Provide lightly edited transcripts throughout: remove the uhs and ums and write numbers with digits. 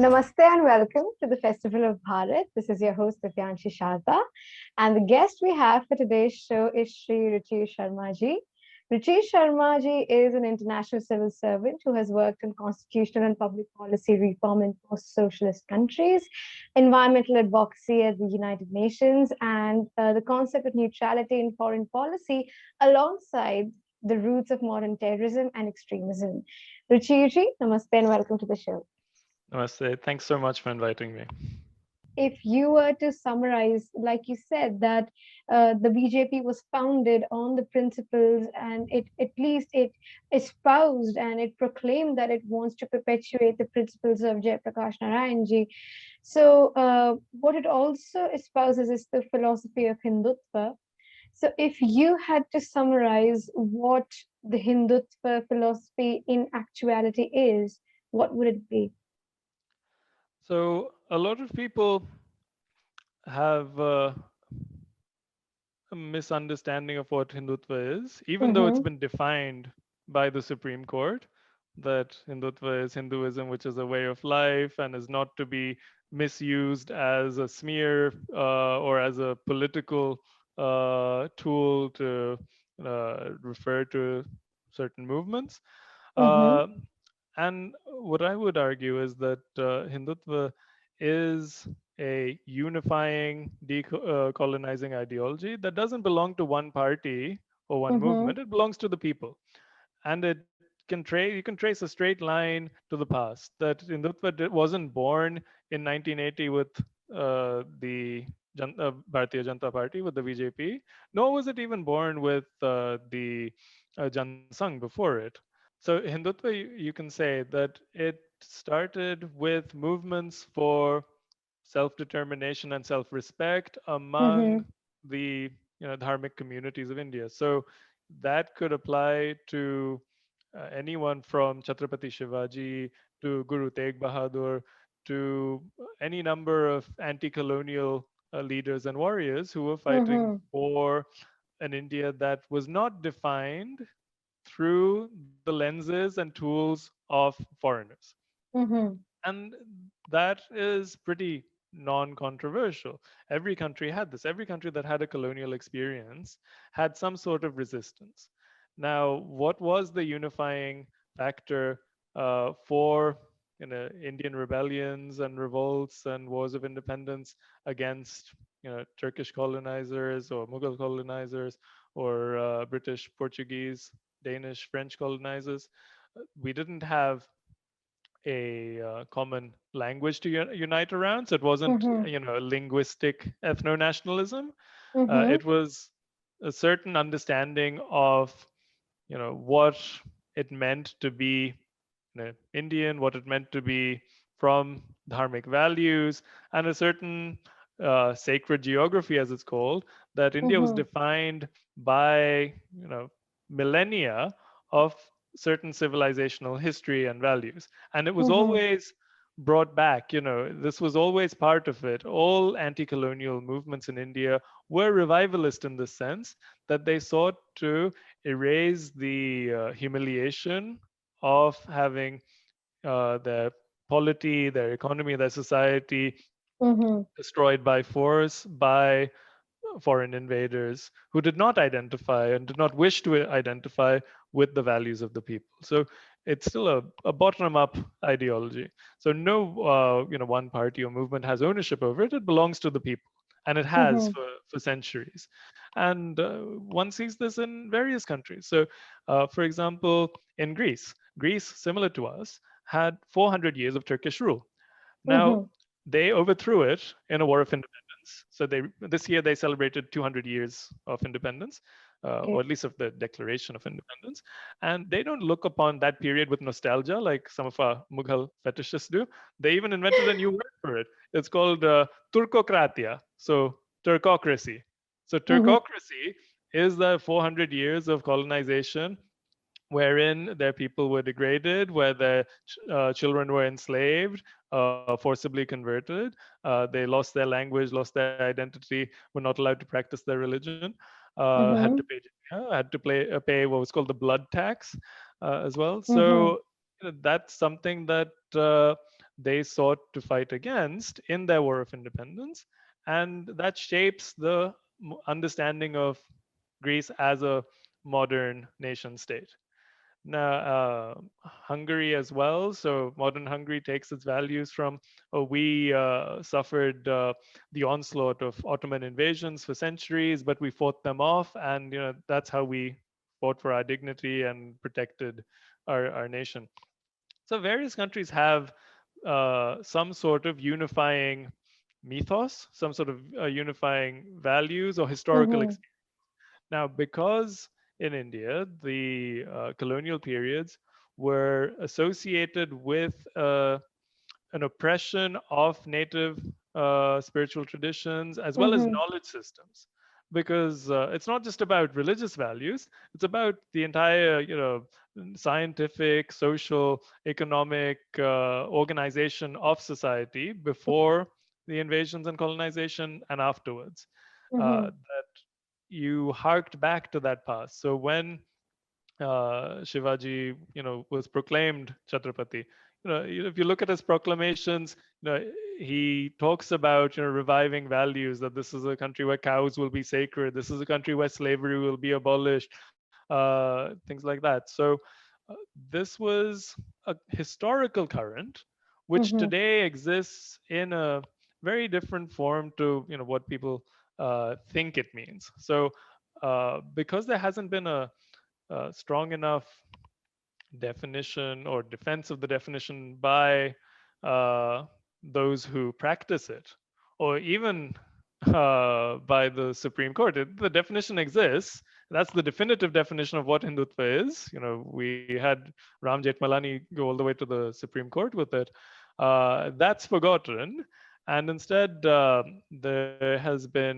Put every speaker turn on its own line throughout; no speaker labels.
Namaste and welcome to the Festival of Bharat. This is your host, Sharda. And the guest we have for today's show is Shri Ruchir Sharma ji. Ruchir Sharma ji is an international civil servant who has worked in constitutional and public policy reform in post-socialist countries, environmental advocacy at the United Nations, and the concept of neutrality in foreign policy alongside the roots of modern terrorism and extremism. Ruchir ji, namaste and welcome to the show.
Namaste. Thanks so much for inviting me.
If you were to summarize, like you said, that the BJP was founded on the principles and it at least it espoused and it proclaimed that it wants to perpetuate the principles of Jayaprakash Narayan ji. So what it also espouses is the philosophy of Hindutva. So if you had to summarize what the Hindutva philosophy in actuality is, what would it be?
So, a lot of people have a misunderstanding of what Hindutva is, even though it's been defined by the Supreme Court that Hindutva is Hinduism, which is a way of life and is not to be misused as a smear or as a political tool to refer to certain movements. And what I would argue is that Hindutva is a unifying, decolonizing ideology that doesn't belong to one party or one movement. It belongs to the people, and you can trace a straight line to the past. That Hindutva wasn't born in 1980 with the Bharatiya Janata Party, with the BJP, nor was it even born with the Jan Sangh before it. So Hindutva, you can say that it started with movements for self-determination and self-respect among the dharmic communities of India. So that could apply to anyone from Chhatrapati Shivaji to Guru Tegh Bahadur to any number of anti-colonial leaders and warriors who were fighting for an India that was not defined through the lenses and tools of foreigners. And that is pretty non-controversial. Every country had this. Every country that had a colonial experience had some sort of resistance. Now, what was the unifying factor for Indian rebellions and revolts and wars of independence against Turkish colonizers or Mughal colonizers or British, Portuguese, Danish, French colonizers? We didn't have a common language to unite around. So it wasn't, a linguistic ethno-nationalism. It was a certain understanding of, what it meant to be Indian, what it meant to be from dharmic values, and a certain sacred geography, as it's called, that India was defined by, millennia of certain civilizational history and values. And it was always brought back, this was always part of it. All anti-colonial movements in India were revivalist in the sense that they sought to erase the humiliation of having their polity, their economy, their society destroyed by force, by foreign invaders who did not identify and did not wish to identify with the values of the people. So it's still a bottom-up ideology. So no, one party or movement has ownership over it. It belongs to the people, and it has for centuries. And one sees this in various countries. So, for example, in Greece, similar to us, had 400 years of Turkish rule. Now, they overthrew it in a war of independence. So this year they celebrated 200 years of independence, or at least of the Declaration of Independence. And they don't look upon that period with nostalgia like some of our Mughal fetishists do. They even invented a new word for it. It's called Turkokratia, so Turkocracy. So Turkocracy is the 400 years of colonization wherein their people were degraded, where their children were enslaved, forcibly converted. They lost their language, lost their identity, were not allowed to practice their religion, had to pay pay what was called the blood tax as well. So that's something that they sought to fight against in their war of independence. And that shapes the understanding of Greece as a modern nation state. Now, Hungary as well. So modern Hungary takes its values from we suffered the onslaught of Ottoman invasions for centuries, but we fought them off, and that's how we fought for our dignity and protected our nation. So various countries have some sort of unifying mythos, some sort of unifying values or historical
Mm-hmm.
experience. Now, because in India, the colonial periods were associated with an oppression of native spiritual traditions as well as
Mm-hmm.
knowledge systems, because it's not just about religious values, it's about the entire scientific, social, economic organization of society before the invasions and colonization and afterwards.
Mm-hmm.
That you harked back to that past. So when Shivaji, was proclaimed Chhatrapati. If you look at his proclamations, he talks about, reviving values, that this is a country where cows will be sacred. This is a country where slavery will be abolished, things like that. So uh, this was a historical current, which
Mm-hmm.
today exists in a very different form to, what people think it means. So because there hasn't been a strong enough definition or defense of the definition by uh, those who practice it, or even by the Supreme Court. The definition exists. That's the definitive definition of what Hindutva is. We had Ram Jethmalani go all the way to the Supreme Court with it. That's forgotten, and instead there has been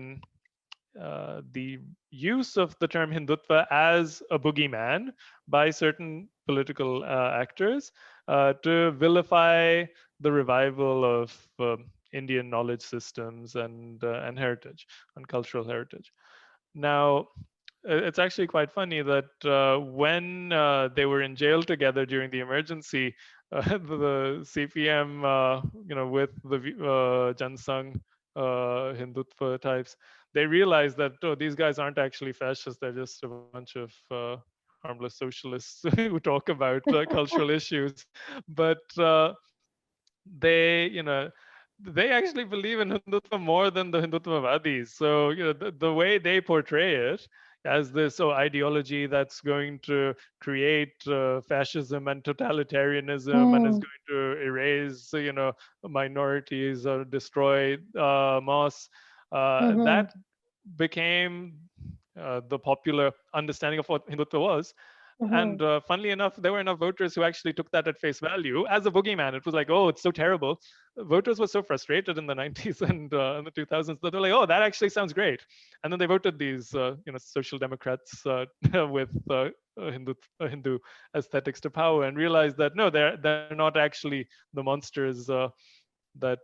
the use of the term Hindutva as a boogeyman by certain political actors to vilify the revival of Indian knowledge systems and heritage and cultural heritage. Now, it's actually quite funny that when they were in jail together during the emergency, the CPM, with the Jansang Hindutva types, they realized that, oh, these guys aren't actually fascists; they're just a bunch of harmless socialists who talk about cultural issues. But they, they actually believe in Hindutva more than the Hindutvavadis. So, the way they portray it as this ideology that's going to create fascism and totalitarianism and is
Mm-hmm.
going to erase, minorities or destroy mosques,
Mm-hmm.
that became the popular understanding of what Hindutva was.
Mm-hmm.
And funnily enough, there were enough voters who actually took that at face value as a boogeyman. It was like, oh, it's so terrible. Voters were so frustrated in the 90s and in the 2000s that they're like, oh, that actually sounds great. And then they voted these, social democrats with Hindu aesthetics to power and realized that no, they're not actually the monsters that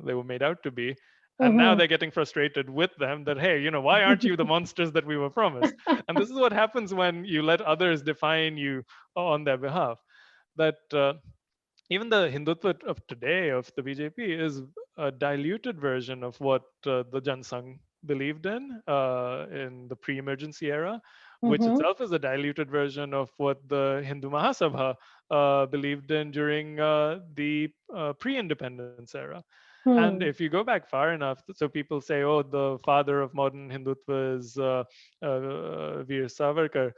they were made out to be. And now
Mm-hmm.
they're getting frustrated with them that, hey, why aren't you the monsters that we were promised? And this is what happens when you let others define you on their behalf. That even the Hindutva of today, of the BJP, is a diluted version of what the Jansang believed in the pre-emergency era, which
Mm-hmm.
itself is a diluted version of what the Hindu Mahasabha believed in during the pre-independence era. And if you go back far enough, so people say, oh, the father of modern Hindutva is Veer Savarkar.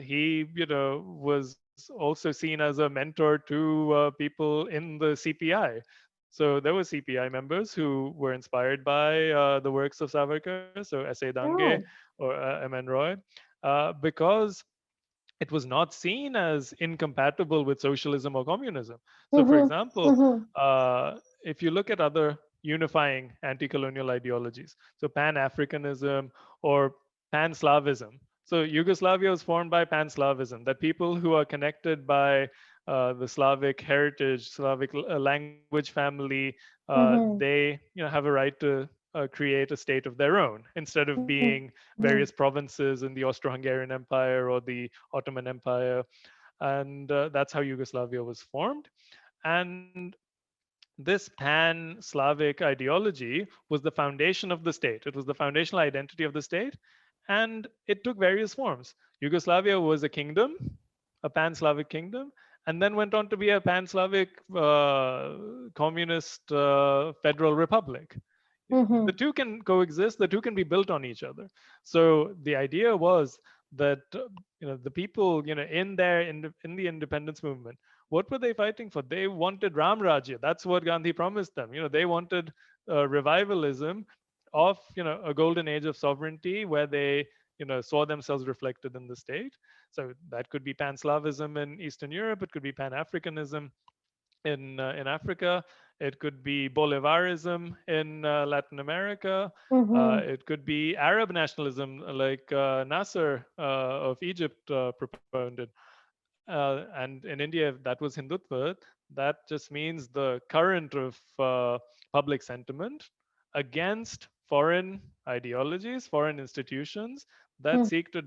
He, was also seen as a mentor to people in the CPI. So there were CPI members who were inspired by the works of Savarkar, so S.A. Dange
Oh.
or M.N. Roy, because it was not seen as incompatible with socialism or communism. So, for
Mm-hmm.
example,
Mm-hmm.
if you look at other unifying anti colonial ideologies, so Pan Africanism or Pan Slavism. So, Yugoslavia was formed by Pan Slavism, that people who are connected by the Slavic heritage, Slavic language family,
Mm-hmm.
they have a right to create a state of their own instead of being various provinces in the Austro-Hungarian Empire or the Ottoman Empire, and that's how Yugoslavia was formed. And this pan-Slavic ideology was the foundation of the state. It was the foundational identity of the state, and it took various forms. Yugoslavia was a kingdom, a pan-Slavic kingdom, and then went on to be a pan-Slavic communist federal republic.
Mm-hmm.
The two can coexist. The two can be built on each other. So the idea was that the people in the independence movement, what were they fighting for? They wanted Ram Rajya. That's what Gandhi promised them. They wanted revivalism of a golden age of sovereignty where they saw themselves reflected in the state. So that could be pan-Slavism in Eastern Europe. It could be pan-Africanism in Africa. It could be Bolivarism in Latin America.
Mm-hmm.
It could be Arab nationalism, like Nasser of Egypt propounded. And in India, that was Hindutva. That just means the current of public sentiment against foreign ideologies, foreign institutions that seek to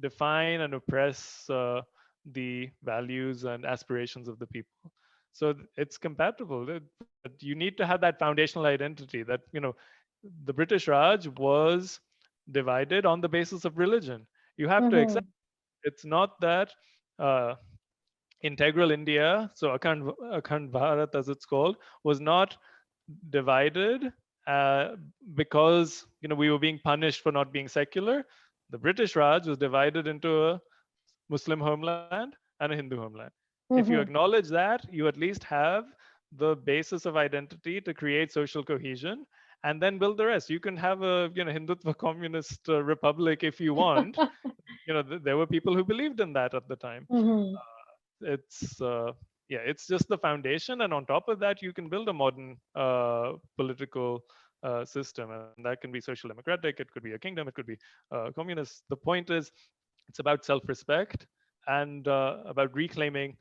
define and oppress the values and aspirations of the people. So it's compatible. But you need to have that foundational identity that, the British Raj was divided on the basis of religion. You have to
Mm-hmm.
accept it's not that uh, integral India, so Akhand Bharat as it's called, was not divided because we were being punished for not being secular. The British Raj was divided into a Muslim homeland and a Hindu homeland. If you
Mm-hmm.
acknowledge that, you at least have the basis of identity to create social cohesion and then build the rest. You can have a Hindutva communist republic if you want. There were people who believed in that at the time.
Mm-hmm.
It's yeah, it's just the foundation, and on top of that you can build a modern political system, and that can be social democratic, it could be a kingdom, it could be communist. The point is, it's about self-respect and about reclaiming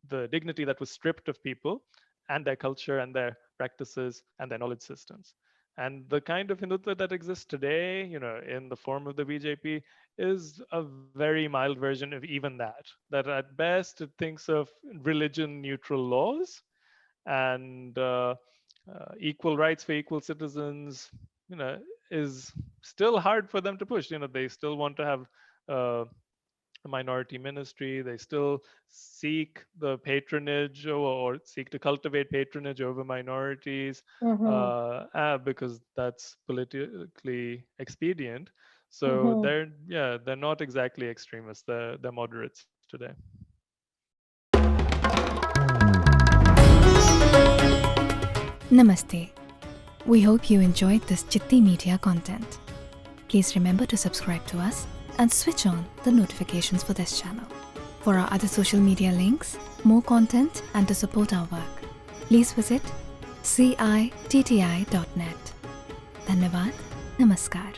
the dignity that was stripped of people and their culture and their practices and their knowledge systems. And the kind of Hindutva that exists today, in the form of the BJP, is a very mild version of even that. That at best it thinks of religion neutral laws and equal rights for equal citizens, is still hard for them to push. They still want to have uh, a minority ministry. They still seek the patronage or seek to cultivate patronage over minorities
Mm-hmm.
because that's politically expedient. So
Mm-hmm.
they're not exactly extremists. They're moderates today.
Namaste. We hope you enjoyed this Chitti Media content. Please remember to subscribe to us and switch on the notifications for this channel. For our other social media links, more content, and to support our work, please visit citti.net. Dhanyavad. Namaskar.